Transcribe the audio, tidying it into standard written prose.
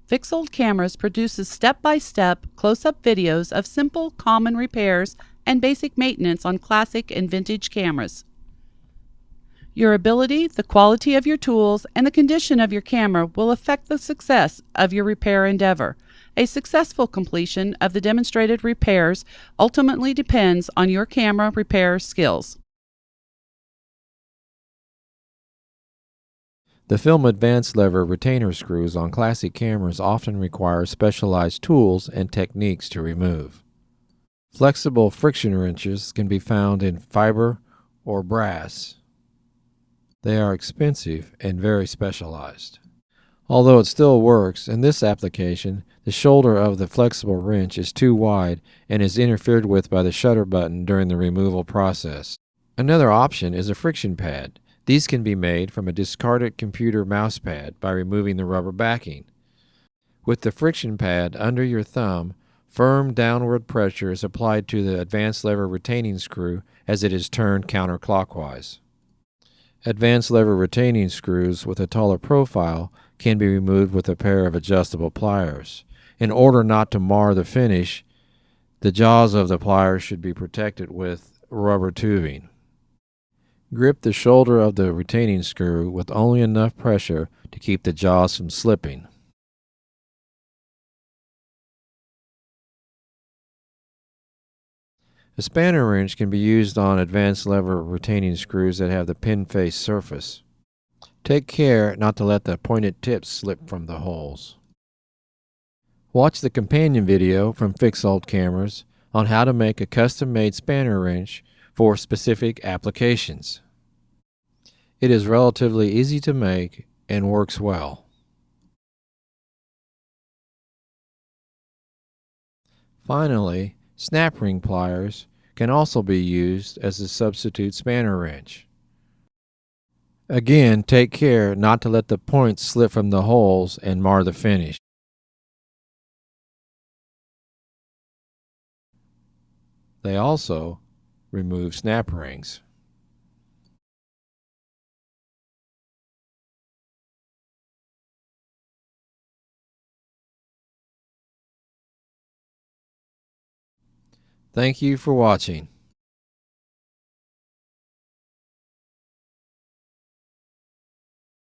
Fixold Cameras produces step-by-step, close-up videos of simple, common repairs and basic maintenance on classic and vintage cameras. Your ability, the quality of your tools, and the condition of your camera will affect the success of your repair endeavor. A successful completion of the demonstrated repairs ultimately depends on your camera repair skills. The film advance lever retainer screws on classic cameras often require specialized tools and techniques to remove. Flexible friction wrenches can be found in fiber or brass. They are expensive and very specialized. Although it still works, in this application, the shoulder of the flexible wrench is too wide and is interfered with by the shutter button during the removal process. Another option is a friction pad. These can be made from a discarded computer mouse pad by removing the rubber backing. With the friction pad under your thumb, firm downward pressure is applied to the advance lever retaining screw as it is turned counterclockwise. Advance lever retaining screws with a taller profile can be removed with a pair of adjustable pliers. In order not to mar the finish, the jaws of the pliers should be protected with rubber tubing. Grip the shoulder of the retaining screw with only enough pressure to keep the jaws from slipping. A spanner wrench can be used on advanced lever retaining screws that have the pin face surface. Take care not to let the pointed tips slip from the holes. Watch the companion video from Fixold Cameras on how to make a custom-made spanner wrench for specific applications. It is relatively easy to make and works well. Finally, snap ring pliers can also be used as a substitute spanner wrench. Again, take care not to let the points slip from the holes and mar the finish. They also remove snap rings. Thank you for watching.